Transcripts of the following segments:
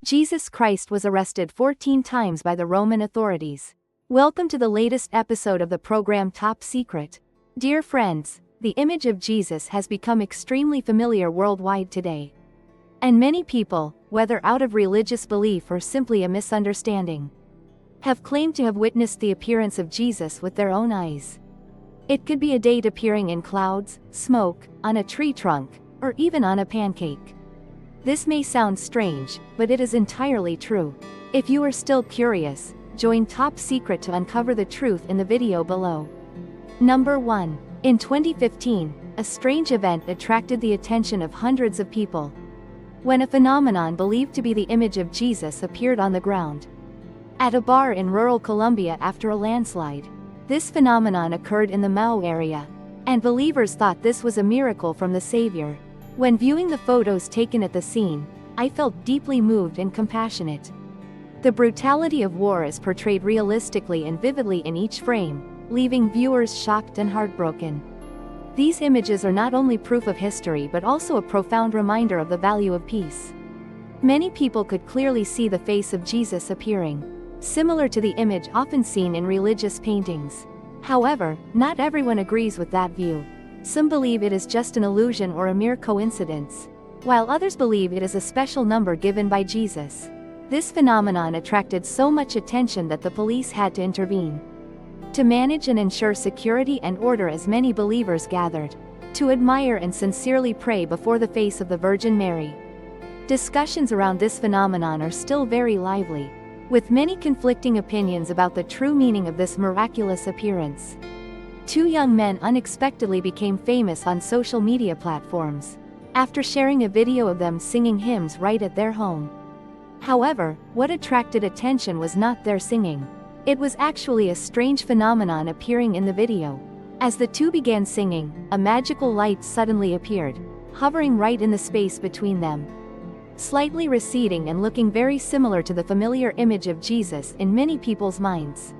Jesus Christ was arrested 14 times by the Roman authorities. Welcome to the latest episode of the program Top Secret. Dear friends, the image of Jesus has become extremely familiar worldwide today. And many people, whether out of religious belief or simply a misunderstanding, have claimed to have witnessed the appearance of Jesus with their own eyes. It could be a date appearing in clouds, smoke, on a tree trunk, or even on a pancake. This may sound strange, but it is entirely true. If you are still curious, join Top Secret to uncover the truth in the video below. Number 1. In 2015, a strange event attracted the attention of hundreds of people when a phenomenon believed to be the image of Jesus appeared on the ground at a bar in rural Colombia after a landslide. This phenomenon occurred in the Mau area, and believers thought this was a miracle from the Savior. When viewing the photos taken at the scene, I felt deeply moved and compassionate. The brutality of war is portrayed realistically and vividly in each frame, leaving viewers shocked and heartbroken. These images are not only proof of history but also a profound reminder of the value of peace. Many people could clearly see the face of Jesus appearing, similar to the image often seen in religious paintings. However, not everyone agrees with that view. Some believe it is just an illusion or a mere coincidence, while others believe it is a special number given by Jesus. This phenomenon attracted so much attention that the police had to intervene to manage and ensure security and order as many believers gathered to admire and sincerely pray before the face of the Virgin Mary. Discussions around this phenomenon are still very lively, with many conflicting opinions about the true meaning of this miraculous appearance. Two young men unexpectedly became famous on social media platforms after sharing a video of them singing hymns right at their home. However, what attracted attention was not their singing. It was actually a strange phenomenon appearing in the video. As the two began singing, a magical light suddenly appeared, hovering right in the space between them, slightly receding and looking very similar to the familiar image of Jesus in many people's minds.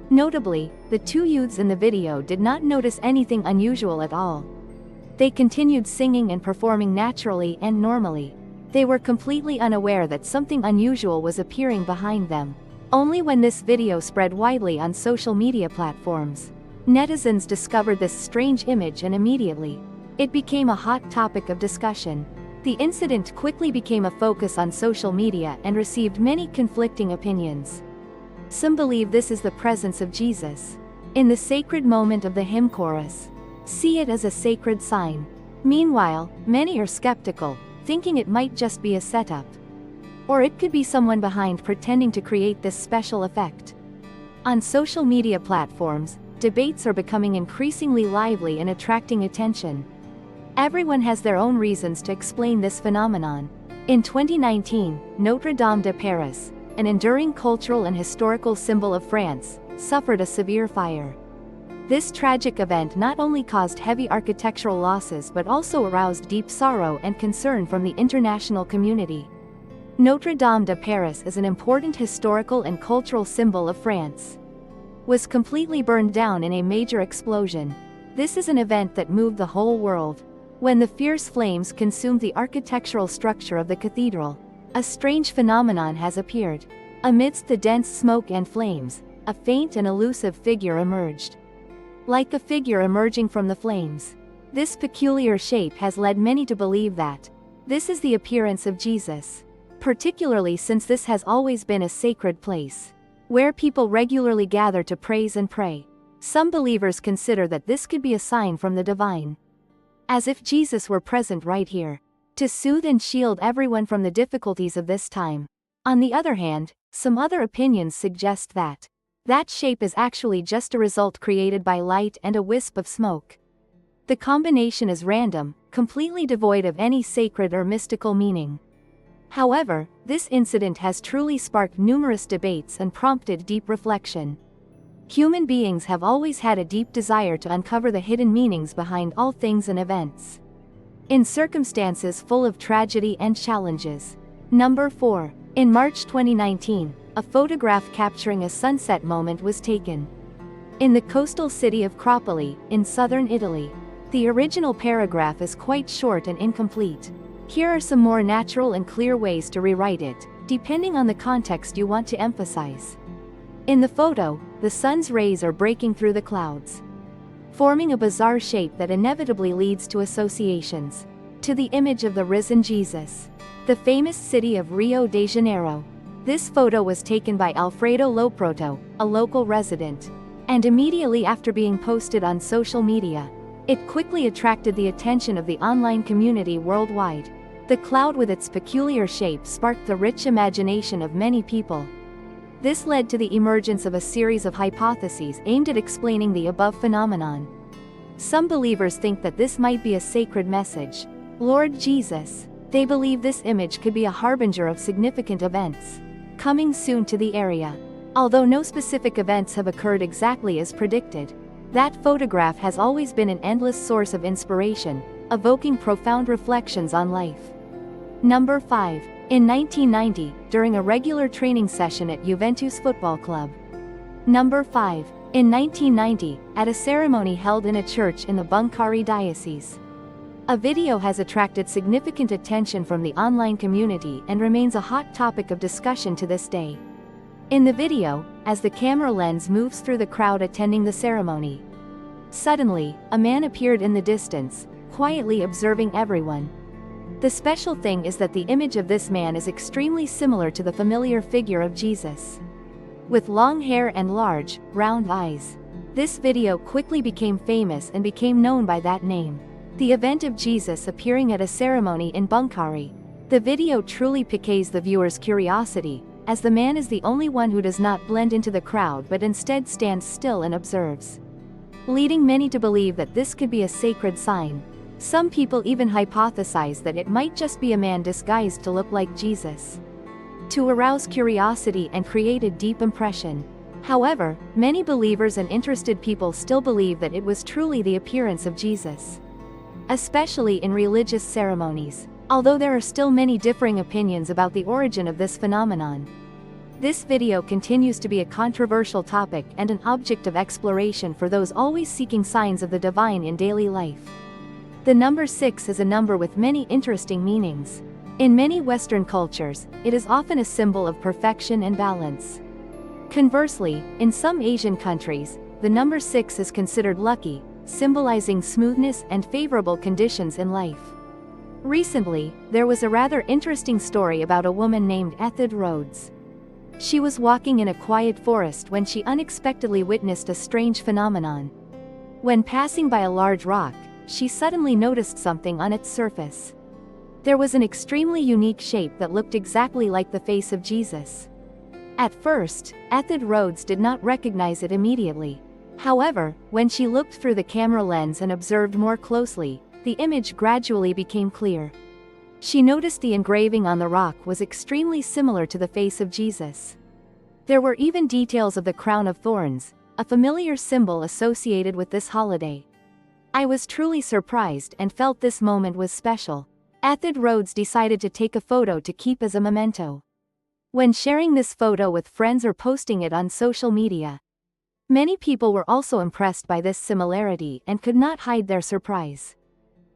Notably, the two youths in the video did not notice anything unusual at all. They continued singing and performing naturally and normally. They were completely unaware that something unusual was appearing behind them. Only when this video spread widely on social media platforms, netizens discovered this strange image and immediately, it became a hot topic of discussion. The incident quickly became a focus on social media and received many conflicting opinions. Some believe this is the presence of Jesus in the sacred moment of the hymn chorus, see it as a sacred sign. Meanwhile, many are skeptical, thinking it might just be a setup, or it could be someone behind pretending to create this special effect. On social media platforms, debates are becoming increasingly lively and attracting attention. Everyone has their own reasons to explain this phenomenon. In 2019, Notre Dame de Paris, an enduring cultural and historical symbol of France, suffered a severe fire. This tragic event not only caused heavy architectural losses but also aroused deep sorrow and concern from the international community. Notre Dame de Paris is an important historical and cultural symbol of France, was completely burned down in a major explosion. This is an event that moved the whole world. When the fierce flames consumed the architectural structure of the cathedral, a strange phenomenon has appeared. Amidst the dense smoke and flames, a faint and elusive figure emerged. Like a figure emerging from the flames, this peculiar shape has led many to believe that this is the appearance of Jesus, particularly since this has always been a sacred place where people regularly gather to praise and pray. Some believers consider that this could be a sign from the divine, as if Jesus were present right here to soothe and shield everyone from the difficulties of this time. On the other hand, some other opinions suggest that that shape is actually just a result created by light and a wisp of smoke. The combination is random, completely devoid of any sacred or mystical meaning. However, this incident has truly sparked numerous debates and prompted deep reflection. Human beings have always had a deep desire to uncover the hidden meanings behind all things and events, in circumstances full of tragedy and challenges. Number 4. In March 2019, a photograph capturing a sunset moment was taken in the coastal city of Cropoli, in southern Italy. The original paragraph is quite short and incomplete. Here are some more natural and clear ways to rewrite it. depending on the context you want to emphasize. In the photo, the sun's rays are breaking through the clouds, forming a bizarre shape that inevitably leads to associations to the image of the risen Jesus. The famous city of Rio de Janeiro. This photo was taken by Alfredo Loproto, a local resident, and immediately after being posted on social media, it quickly attracted the attention of the online community worldwide. The cloud with its peculiar shape sparked the rich imagination of many people. This led to the emergence of a series of hypotheses aimed at explaining the above phenomenon. Some believers think that this might be a sacred message, Lord Jesus. They believe this image could be a harbinger of significant events coming soon to the area. Although no specific events have occurred exactly as predicted, that photograph has always been an endless source of inspiration, evoking profound reflections on life. Number 5. In 1990, during a regular training session at Juventus Football Club. Number 5. In 1990, at a ceremony held in a church in the Buncari diocese. A video has attracted significant attention from the online community and remains a hot topic of discussion to this day. In the video, as the camera lens moves through the crowd attending the ceremony, suddenly, a man appeared in the distance, quietly observing everyone. The special thing is that the image of this man is extremely similar to the familiar figure of Jesus, with long hair and large, round eyes. This video quickly became famous and became known by that name. The event of Jesus appearing at a ceremony in Buncari. The video truly piques the viewer's curiosity, as the man is the only one who does not blend into the crowd but instead stands still and observes, leading many to believe that this could be a sacred sign. Some people even hypothesize that it might just be a man disguised to look like Jesus, to arouse curiosity and create a deep impression. However, many believers and interested people still believe that it was truly the appearance of Jesus, especially in religious ceremonies. Although there are still many differing opinions about the origin of this phenomenon, this video continues to be a controversial topic and an object of exploration for those always seeking signs of the divine in daily life. The number 6 is a number with many interesting meanings. In many Western cultures, it is often a symbol of perfection and balance. Conversely, in some Asian countries, the number 6 is considered lucky, symbolizing smoothness and favorable conditions in life. Recently, there was a rather interesting story about a woman named Ethel Rhodes. She was walking in a quiet forest when she unexpectedly witnessed a strange phenomenon. When passing by a large rock, she suddenly noticed something on its surface. There was an extremely unique shape that looked exactly like the face of Jesus. At first, Ethel Rhodes did not recognize it immediately. However, when she looked through the camera lens and observed more closely, the image gradually became clear. She noticed the engraving on the rock was extremely similar to the face of Jesus. There were even details of the crown of thorns, a familiar symbol associated with this holiday. I was truly surprised and felt this moment was special. Ethel Rhodes decided to take a photo to keep as a memento. When sharing this photo with friends or posting it on social media, many people were also impressed by this similarity and could not hide their surprise.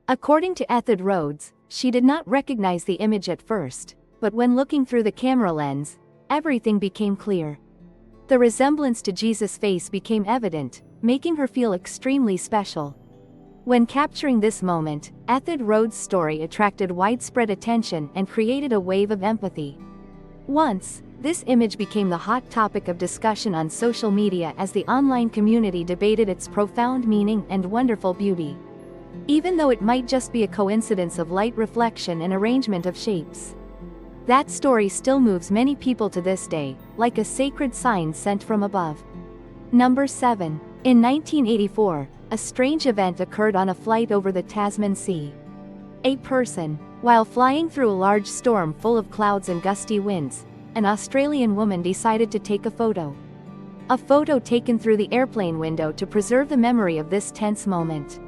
According to Ethel Rhodes, she did not recognize the image at first, but when looking through the camera lens, everything became clear. The resemblance to Jesus' face became evident, making her feel extremely special. When capturing this moment, Ethel Rhodes' story attracted widespread attention and created a wave of empathy. Once, this image became the hot topic of discussion on social media as the online community debated its profound meaning and wonderful beauty. Even though it might just be a coincidence of light reflection and arrangement of shapes, that story still moves many people to this day, like a sacred sign sent from above. Number 7. In 1984, a strange event occurred on a flight over the Tasman Sea. A person, while flying through a large storm full of clouds and gusty winds, an Australian woman decided to take a photo. A photo taken through the airplane window to preserve the memory of this tense moment.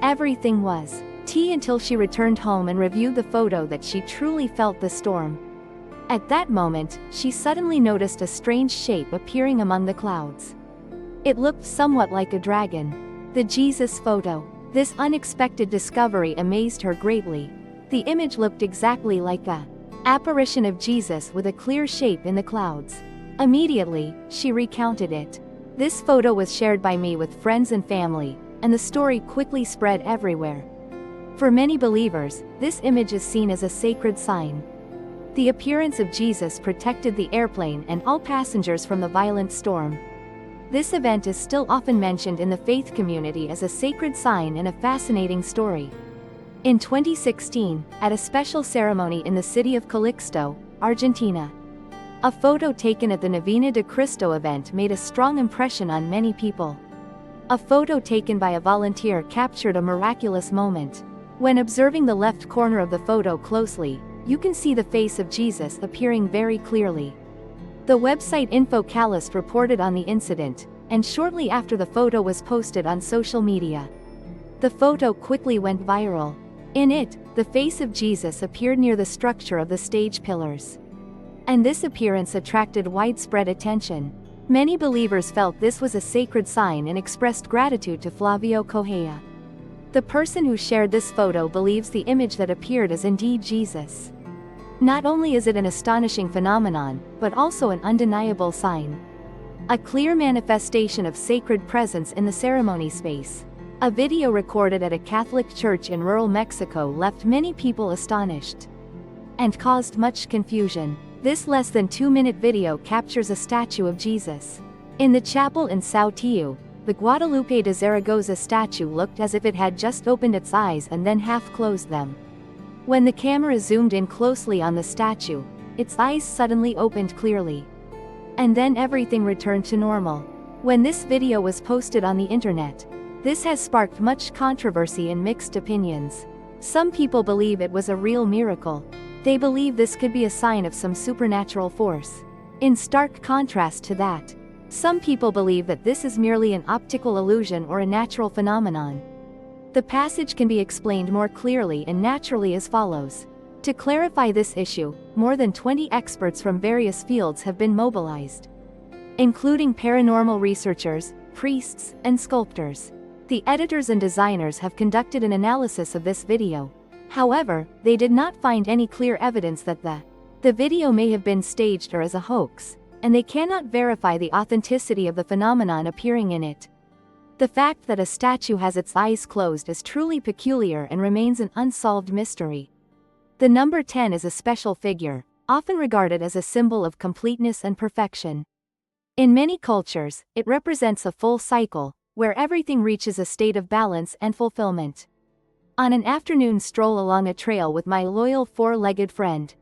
Everything was tea until she returned home and reviewed the photo that she truly felt the storm. At that moment, she suddenly noticed a strange shape appearing among the clouds. It looked somewhat like a dragon. The Jesus photo. This unexpected discovery amazed her greatly. The image looked exactly like a Apparition of Jesus with a clear shape in the clouds. Immediately, she recounted it. This photo was shared by me with friends and family, and the story quickly spread everywhere. For many believers, this image is seen as a sacred sign. The appearance of Jesus protected the airplane and all passengers from the violent storm. This event is still often mentioned in the faith community as a sacred sign and a fascinating story. In 2016, at a special ceremony in the city of Calixto, Argentina, a photo taken at the Novena de Cristo event made a strong impression on many people. A photo taken by a volunteer captured a miraculous moment. When observing the left corner of the photo closely, you can see the face of Jesus appearing very clearly. The website InfoCalist reported on the incident, and shortly after the photo was posted on social media. The photo quickly went viral. In it, the face of Jesus appeared near the structure of the stage pillars. And this appearance attracted widespread attention. Many believers felt this was a sacred sign and expressed gratitude to Flavio Correa. The person who shared this photo believes the image that appeared is indeed Jesus. Not only is it an astonishing phenomenon, but also an undeniable sign. A clear manifestation of sacred presence in the ceremony space. A video recorded at a Catholic church in rural Mexico left many people astonished and caused much confusion. This less than 2-minute video captures a statue of Jesus. In the chapel in Saltillo, the Guadalupe de Zaragoza statue looked as if it had just opened its eyes and then half closed them. When the camera zoomed in closely on the statue, its eyes suddenly opened clearly. And then everything returned to normal. When this video was posted on the internet, this has sparked much controversy and mixed opinions. Some people believe it was a real miracle. They believe this could be a sign of some supernatural force. In stark contrast to that, some people believe that this is merely an optical illusion or a natural phenomenon. The passage can be explained more clearly and naturally as follows. To clarify this issue, more than 20 experts from various fields have been mobilized, including paranormal researchers, priests, and sculptors. The editors and designers have conducted an analysis of this video. However, they did not find any clear evidence that the video may have been staged or as a hoax, and they cannot verify the authenticity of the phenomenon appearing in it. The fact that a statue has its eyes closed is truly peculiar and remains an unsolved mystery. The number 10 is a special figure, often regarded as a symbol of completeness and perfection. In many cultures, it represents a full cycle, where everything reaches a state of balance and fulfillment. On an afternoon stroll along a trail with my loyal 4-legged friend,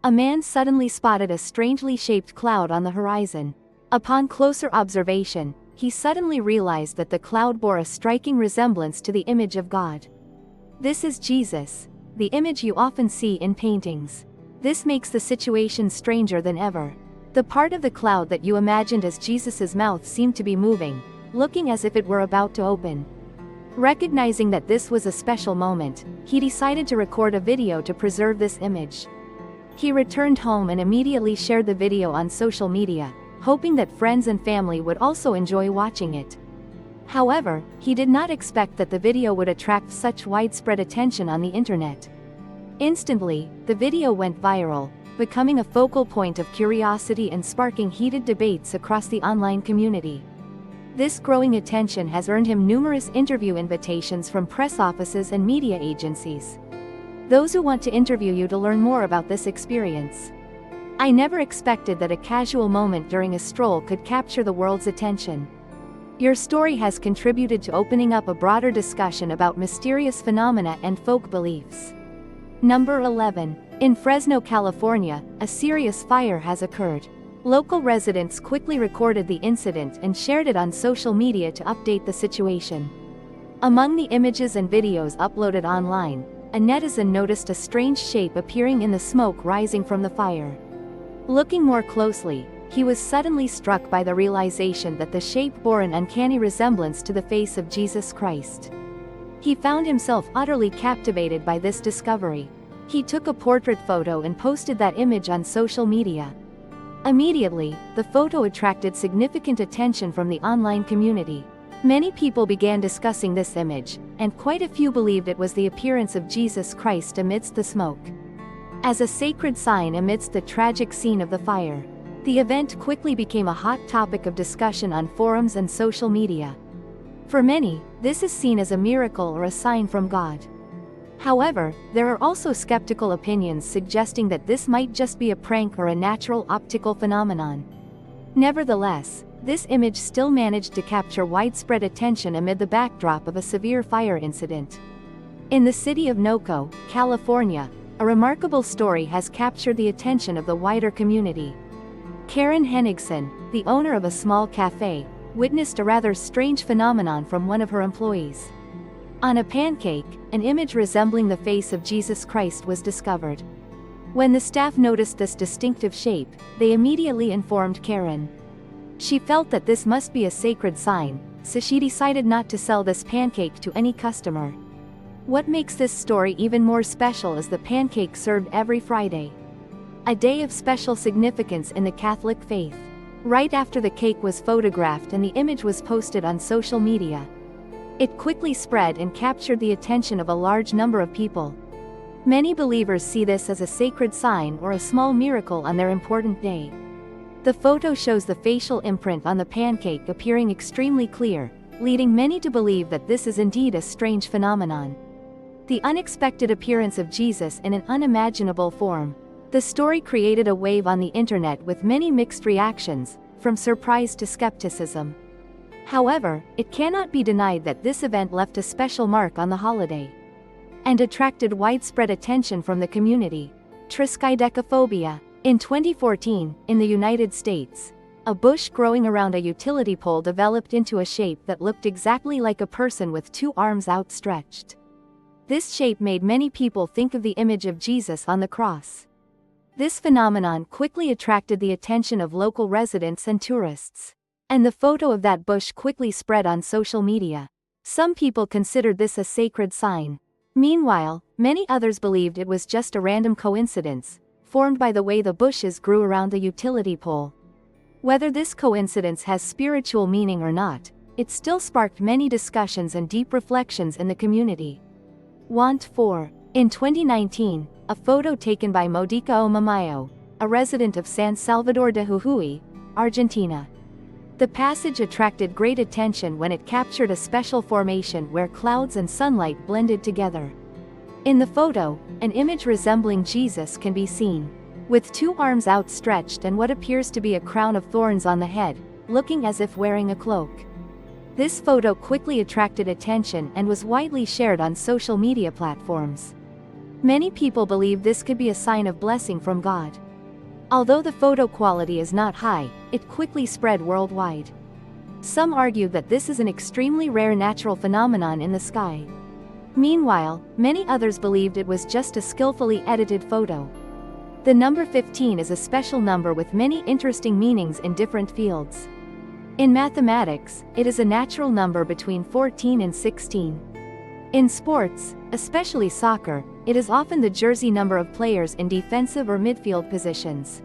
a man suddenly spotted a strangely shaped cloud on the horizon. Upon closer observation, he suddenly realized that the cloud bore a striking resemblance to the image of God. This is Jesus, the image you often see in paintings. This makes the situation stranger than ever. The part of the cloud that you imagined as Jesus's mouth seemed to be moving, looking as if it were about to open. Recognizing that this was a special moment, he decided to record a video to preserve this image. He returned home and immediately shared the video on social media, hoping that friends and family would also enjoy watching it. However, he did not expect that the video would attract such widespread attention on the internet. Instantly, the video went viral, becoming a focal point of curiosity and sparking heated debates across the online community. This growing attention has earned him numerous interview invitations from press offices and media agencies. Those who want to interview you to learn more about this experience. I never expected that a casual moment during a stroll could capture the world's attention. Your story has contributed to opening up a broader discussion about mysterious phenomena and folk beliefs. Number 11. In Fresno, California, a serious fire has occurred. Local residents quickly recorded the incident and shared it on social media to update the situation. Among the images and videos uploaded online, a netizen noticed a strange shape appearing in the smoke rising from the fire. Looking more closely, he was suddenly struck by the realization that the shape bore an uncanny resemblance to the face of Jesus Christ. He found himself utterly captivated by this discovery. He took a portrait photo and posted that image on social media. Immediately, the photo attracted significant attention from the online community. Many people began discussing this image, and quite a few believed it was the appearance of Jesus Christ amidst the smoke. as a sacred sign amidst the tragic scene of the fire. The event quickly became a hot topic of discussion on forums and social media. For many, this is seen as a miracle or a sign from God. However, there are also skeptical opinions suggesting that this might just be a prank or a natural optical phenomenon. Nevertheless, this image still managed to capture widespread attention amid the backdrop of a severe fire incident. In the city of Noco, California, a remarkable story has captured the attention of the wider community. Karen Henningsen, the owner of a small cafe, witnessed a rather strange phenomenon from one of her employees. On a pancake, an image resembling the face of Jesus Christ was discovered. When the staff noticed this distinctive shape, they immediately informed Karen. She felt that this must be a sacred sign, so she decided not to sell this pancake to any customer. What makes this story even more special is the pancake served every Friday, a day of special significance in the Catholic faith. Right after the cake was photographed and the image was posted on social media, it quickly spread and captured the attention of a large number of people. Many believers see this as a sacred sign or a small miracle on their important day. The photo shows the facial imprint on the pancake appearing extremely clear, leading many to believe that this is indeed a strange phenomenon. The unexpected appearance of Jesus in an unimaginable form. The story created a wave on the internet with many mixed reactions, from surprise to skepticism. However, it cannot be denied that this event left a special mark on the holiday and attracted widespread attention from the community. Triskaidekaphobia. In 2014, in the United States, a bush growing around a utility pole developed into a shape that looked exactly like a person with two arms outstretched. This shape made many people think of the image of Jesus on the cross. This phenomenon quickly attracted the attention of local residents and tourists, and the photo of that bush quickly spread on social media. Some people considered this a sacred sign. Meanwhile, many others believed it was just a random coincidence, formed by the way the bushes grew around the utility pole. Whether this coincidence has spiritual meaning or not, it still sparked many discussions and deep reflections in the community. Want 4. In 2019, a photo taken by Modica Omamayo, a resident of San Salvador de Jujuy, Argentina. The passage attracted great attention when it captured a special formation where clouds and sunlight blended together. In the photo, an image resembling Jesus can be seen, with two arms outstretched and what appears to be a crown of thorns on the head, looking as if wearing a cloak. This photo quickly attracted attention and was widely shared on social media platforms. Many people believe this could be a sign of blessing from God. Although the photo quality is not high, it quickly spread worldwide. Some argue that this is an extremely rare natural phenomenon in the sky. Meanwhile, many others believed it was just a skillfully edited photo. The number 15 is a special number with many interesting meanings in different fields. In mathematics, it is a natural number between 14 and 16. In sports, especially soccer, it is often the jersey number of players in defensive or midfield positions.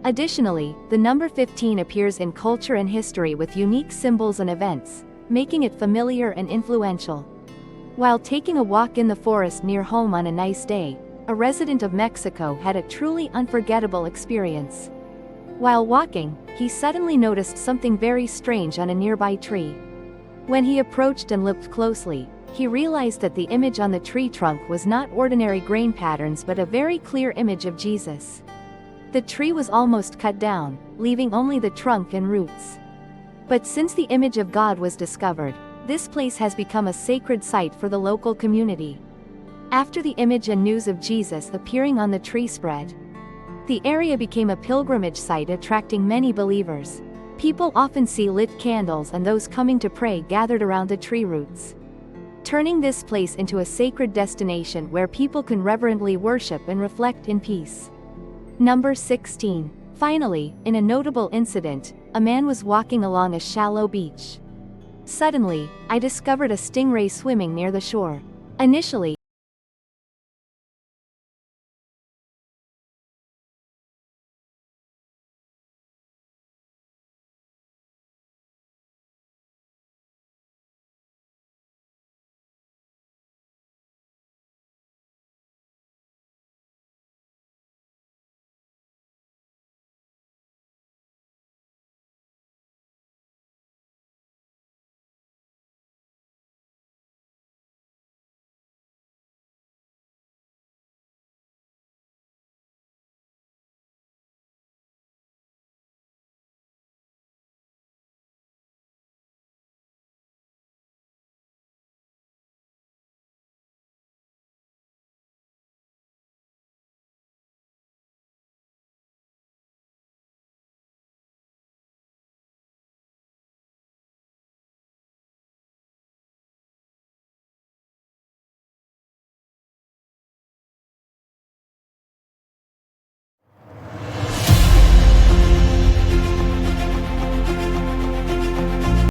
Additionally, the number 15 appears in culture and history with unique symbols and events, making it familiar and influential. While taking a walk in the forest near home on a nice day, a resident of Mexico had a truly unforgettable experience. While walking, he suddenly noticed something very strange on a nearby tree. When he approached and looked closely, he realized that the image on the tree trunk was not ordinary grain patterns but a very clear image of Jesus. The tree was almost cut down, leaving only the trunk and roots. But since the image of God was discovered, this place has become a sacred site for the local community. After the image and news of Jesus appearing on the tree spread, the area became a pilgrimage site attracting many believers. People often see lit candles and those coming to pray gathered around the tree roots, turning this place into a sacred destination where people can reverently worship and reflect in peace. Number 16. Finally, in a notable incident, a man was walking along a shallow beach. Suddenly, I discovered a stingray swimming near the shore. Initially,